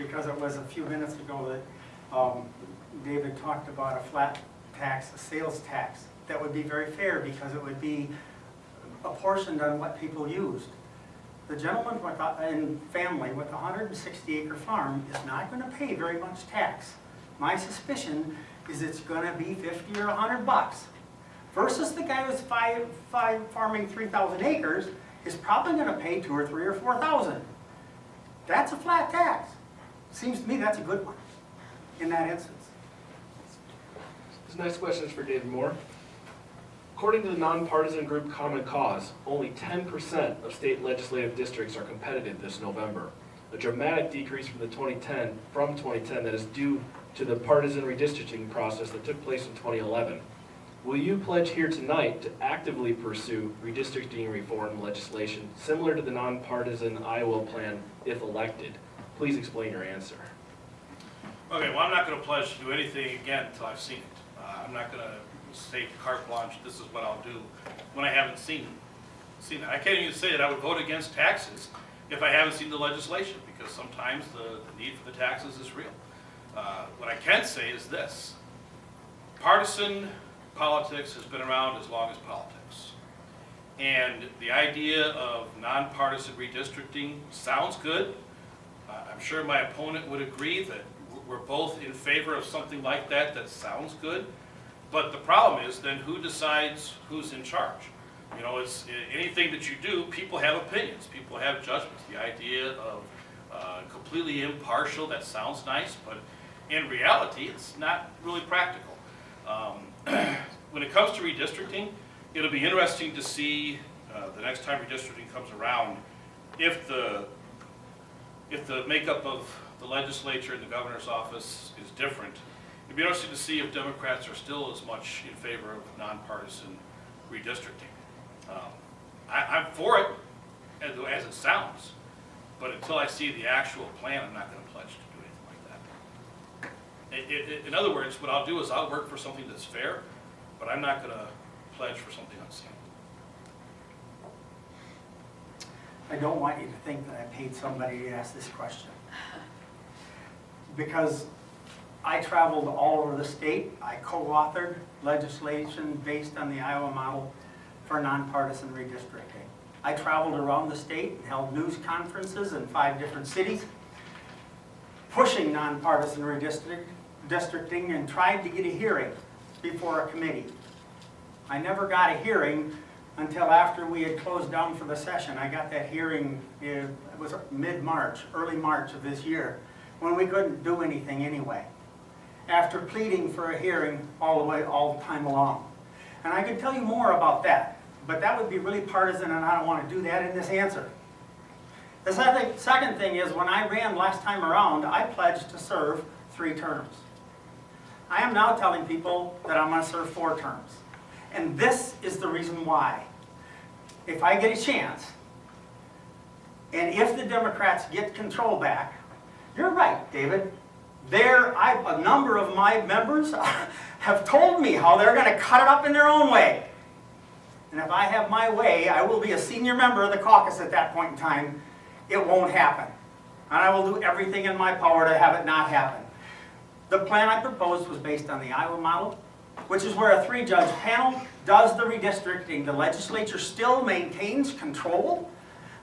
because it was a few minutes ago that David talked about a flat tax, a sales tax. That would be very fair because it would be apportioned on what people used. The gentleman with and family with a 160-acre farm is not going to pay very much tax. My suspicion is it's going to be 50 or 100 bucks. Versus the guy who's farming 3,000 acres is probably going to pay 2 or 3 or 4,000. That's a flat tax. Seems to me that's a good one in that instance. This next question is for David Moore. According to the nonpartisan group Common Cause, only 10% of state legislative districts are competitive this November, a dramatic decrease from 2010 that is due to the partisan redistricting process that took place in 2011. Will you pledge here tonight to actively pursue redistricting reform legislation similar to the nonpartisan Iowa plan if elected? Please explain your answer. Okay, well, I'm not going to pledge to do anything again until I've seen it. I'm not going to say carte blanche, this is what I'll do, when I haven't seen it. I can't even say that I would vote against taxes if I haven't seen the legislation, because sometimes the need for the taxes is real. What I can say is this: partisan politics has been around as long as politics. And the idea of nonpartisan redistricting sounds good. I'm sure my opponent would agree that we're both in favor of something like that. That sounds good. But the problem is then who decides who's in charge? You know, it's anything that you do, people have opinions, people have judgments. The idea of completely impartial, that sounds nice, but in reality, it's not really practical. When it comes to redistricting, it'll be interesting to see the next time redistricting comes around if the makeup of the legislature and the governor's office is different. It'd be interesting to see if Democrats are still as much in favor of nonpartisan redistricting. I'm for it as it sounds, but until I see the actual plan, I'm not going to pledge to do anything like that. In other words, what I'll do is I'll work for something that's fair, but I'm not going to pledge for something unseen. I don't want you to think that I paid somebody to ask this question. Because I traveled all over the state. I co-authored legislation based on the Iowa model for nonpartisan redistricting. I traveled around the state and held news conferences in 5 different cities, pushing nonpartisan redistricting and tried to get a hearing before a committee. I never got a hearing until after we had closed down for the session. I got that hearing, it was mid-March, early March of this year, when we couldn't do anything anyway, after pleading for a hearing all the time along. And I could tell you more about that, but that would be really partisan, and I don't want to do that in this answer. The second thing is, when I ran last time around, I pledged to serve 3 terms. I am now telling people that I'm going to serve 4 terms. And this is the reason why. If I get a chance, and if the Democrats get control back, you're right, David. A number of my members have told me how they're going to cut it up in their own way. And if I have my way, I will be a senior member of the caucus at that point in time. It won't happen. And I will do everything in my power to have it not happen. The plan I proposed was based on the Iowa model, which is where a 3-judge panel does the redistricting. The legislature still maintains control.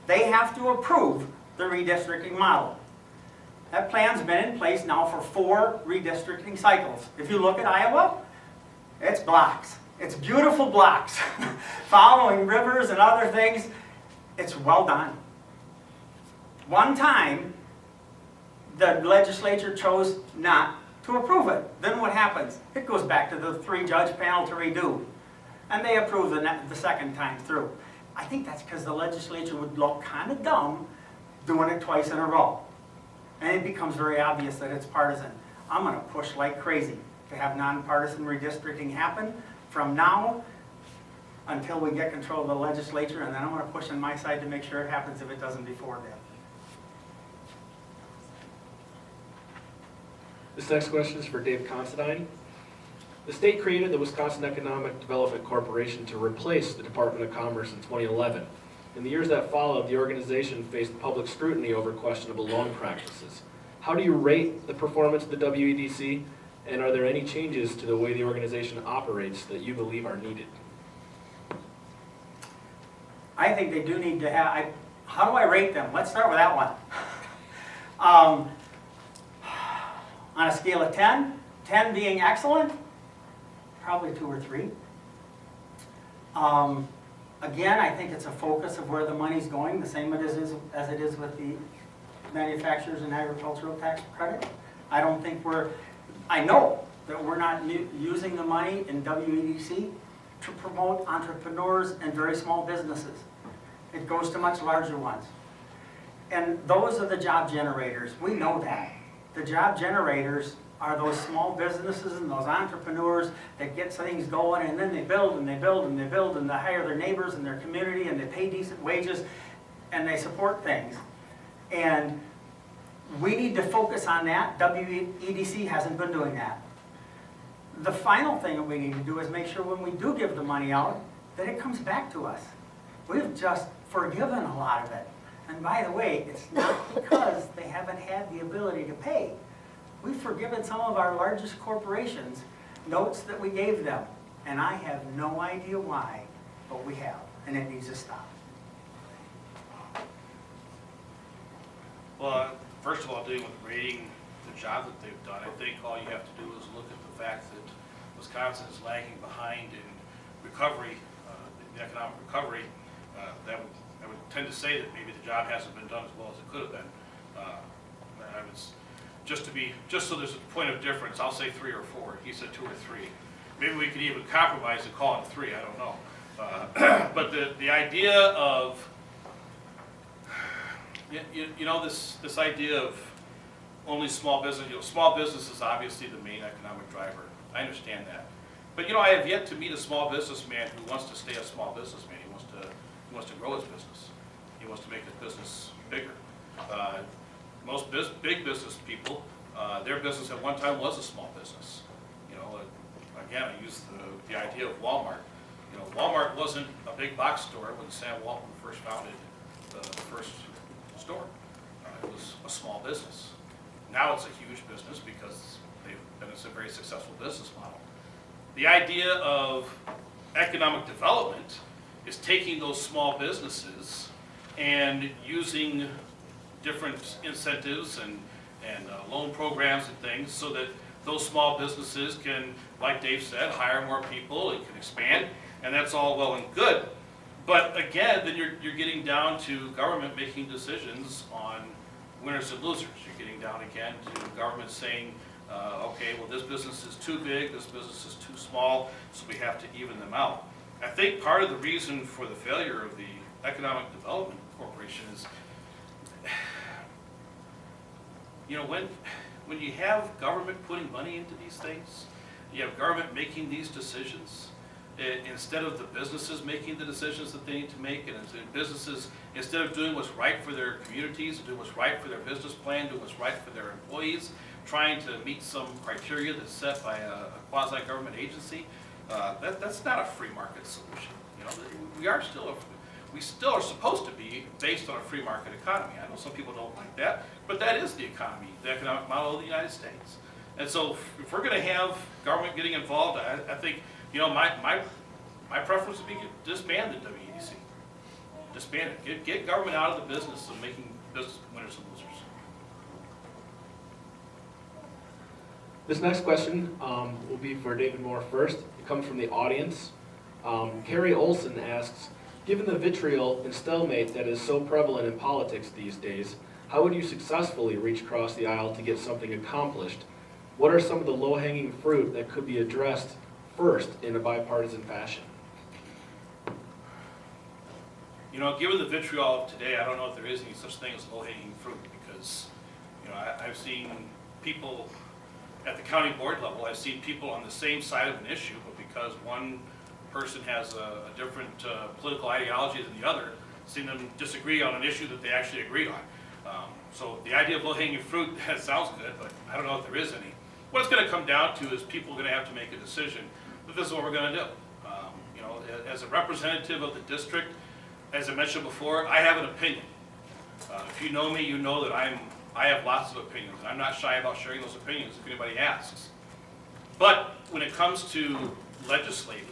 They have to approve the redistricting model. That plan's been in place now for 4 redistricting cycles. If you look at Iowa, it's blocks. It's beautiful blocks, following rivers and other things. It's well done. One time, the legislature chose not to approve it. Then what happens? It goes back to the 3-judge panel to redo. And they approve the second time through. I think that's because the legislature would look kind of dumb doing it twice in a row. And it becomes very obvious that it's partisan. I'm going to push like crazy to have nonpartisan redistricting happen from now until we get control of the legislature, and then I'm going to push on my side to make sure it happens if it doesn't before then. This next question is for Dave Considine. The state created the Wisconsin Economic Development Corporation to replace the Department of Commerce in 2011. In the years that followed, the organization faced public scrutiny over questionable loan practices. How do you rate the performance of the WEDC, and are there any changes to the way the organization operates that you believe are needed? I think they do need to have, how do I rate them? Let's start with that one. On a scale of 10, 10 being excellent, probably 2 or 3. Again, I think it's a focus of where the money's going, the same as it is with the manufacturers and agricultural tax credit. I don't think I know that we're not using the money in WEDC to promote entrepreneurs and very small businesses. It goes to much larger ones. And those are the job generators. We know that. The job generators are those small businesses and those entrepreneurs that get things going, and then they build and they build and they build, and they hire their neighbors and their community, and they pay decent wages, and they support things. And we need to focus on that. WEDC hasn't been doing that. The final thing that we need to do is make sure when we do give the money out, that it comes back to us. We've just forgiven a lot of it. And by the way, it's not because they haven't had the ability to pay. We've forgiven some of our largest corporations notes that we gave them. And I have no idea why, but we have, and it needs to stop. Well, first of all, dealing with rating the job that they've done, I think all you have to do is look at the fact that Wisconsin is lagging behind in recovery, the economic recovery. I would tend to say that maybe the job hasn't been done as well as it could have been. Just so there's a point of difference, I'll say 3 or 4. He said 2 or 3. Maybe we could even compromise and call it 3. I don't know. But the idea of this idea of only small business. Small business is obviously the main economic driver. I understand that. But I have yet to meet a small businessman who wants to stay a small businessman. He wants to grow his business. He wants to make his business bigger. Most big business people, their business at one time was a small business. Again, I use the idea of Walmart. Walmart wasn't a big box store when Sam Walton first founded the first store. It was a small business. Now it's a huge business because it's a very successful business model. The idea of economic development is taking those small businesses and using different incentives and loan programs and things so that those small businesses can, like Dave said, hire more people, it can expand, and that's all well and good. But again, then you're getting down to government making decisions on winners and losers. You're getting down again to government saying, okay, well this business is too big, this business is too small, so we have to even them out. I think part of the reason for the failure of the Economic Development Corporation is, when you have government putting money into these things, you have government making these decisions, instead of the businesses making the decisions that they need to make, and businesses, instead of doing what's right for their communities, doing what's right for their business plan, doing what's right for their employees, trying to meet some criteria that's set by a quasi-government agency, that's not a free market solution. We still are supposed to be based on a free market economy. I know some people don't like that, but that is the economy, the economic model of the United States. And so if we're going to have government getting involved, I think, my preference would be to disband the WEDC. Disband it. Get government out of the business of making business winners and losers. This next question will be for David Moore first. It comes from the audience. Carrie Olson asks, given the vitriol and stalemate that is so prevalent in politics these days, how would you successfully reach across the aisle to get something accomplished? What are some of the low-hanging fruit that could be addressed first in a bipartisan fashion? Given the vitriol of today, I don't know if there is any such thing as low-hanging fruit because, I've seen people at the county board level, I've seen people on the same side of an issue, but because one person has a different political ideology than the other, seen them disagree on an issue that they actually agreed on. So the idea of low-hanging fruit, that sounds good, but I don't know if there is any. What it's going to come down to is people are going to have to make a decision that this is what we're going to do. As a representative of the district, as I mentioned before, I have an opinion. If you know me, you know that I'm I have lots of opinions, and I'm not shy about sharing those opinions if anybody asks. But when it comes to legislating,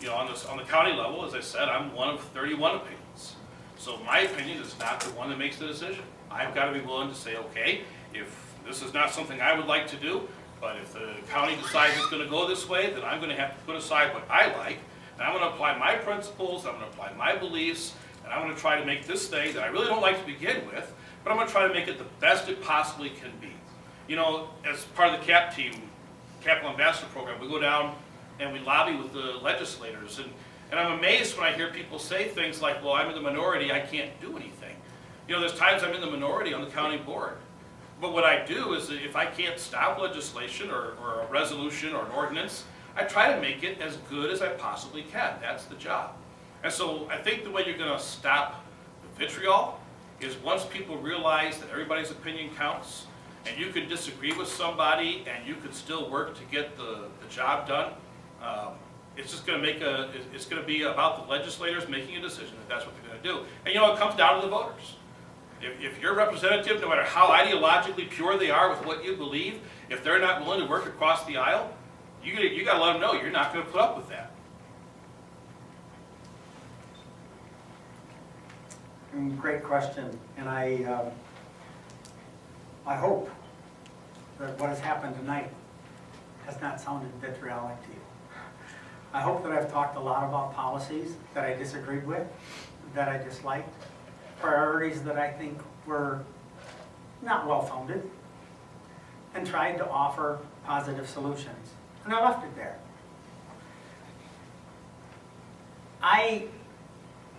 on the county level, as I said, I'm one of 31 opinions. So my opinion is not the one that makes the decision. I've got to be willing to say, okay, if this is not something I would like to do, but if the county decides it's going to go this way, then I'm going to have to put aside what I like, and I'm going to apply my principles, I'm going to apply my beliefs, and I'm going to try to make this thing that I really don't like to begin with, but I'm going to try to make it the best it possibly can be. As part of the CAP team, Capital Ambassador Program, we go down and we lobby with the legislators, and I'm amazed when I hear people say things like, well, I'm in the minority, I can't do anything. There's times I'm in the minority on the county board. But what I do is that if I can't stop legislation or a resolution or an ordinance, I try to make it as good as I possibly can. That's the job. And so I think the way you're going to stop the vitriol is once people realize that everybody's opinion counts, and you can disagree with somebody and you can still work to get the job done, it's just going to it's going to be about the legislators making a decision that that's what they're going to do. And it comes down to the voters. If your representative, no matter how ideologically pure they are with what you believe, if they're not willing to work across the aisle, you got to let them know you're not going to put up with that. Great question, and I hope that what has happened tonight has not sounded vitriolic to you. I hope that I've talked a lot about policies that I disagreed with, that I disliked, priorities that I think were not well-founded, and tried to offer positive solutions. And I left it there. I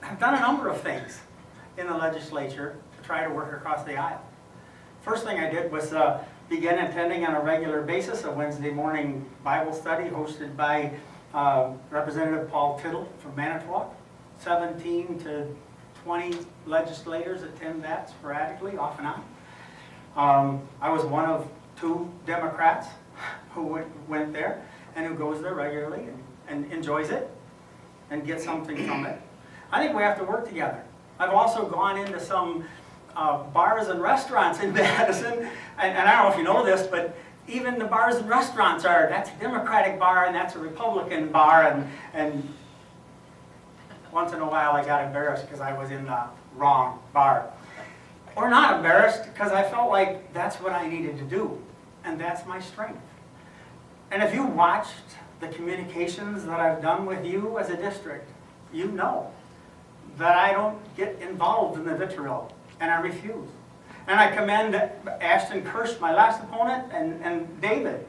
have done a number of things in the legislature to try to work across the aisle. First thing I did was begin attending on a regular basis a Wednesday morning Bible study hosted by Representative Paul Tittle from Manitowoc. 17 to 20 legislators attend that sporadically, off and on. I was one of 2 Democrats who went there and who goes there regularly and enjoys it and gets something from it. I think we have to work together. I've also gone into some bars and restaurants in Madison, and I don't know if you know this, but even the bars and restaurants that's a Democratic bar and that's a Republican bar, and once in a while I got embarrassed because I was in the wrong bar. Or not embarrassed, because I felt like that's what I needed to do, and that's my strength. And if you watched the communications that I've done with you as a district, you know that I don't get involved in the vitriol, and I refuse. And I commend Ashton Kirsch, my last opponent, and David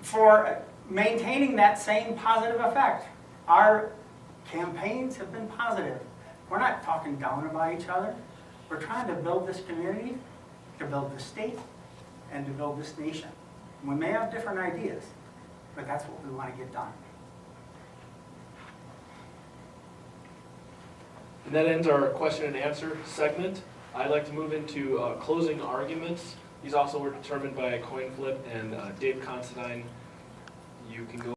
for maintaining that same positive effect. Our campaigns have been positive. We're not talking down about each other. We're trying to build this community, to build the state, and to build this nation. We may have different ideas, but that's what we want to get done. And that ends our question and answer segment. I'd like to move into closing arguments. These also were determined by a coin flip, and Dave Considine, you can go.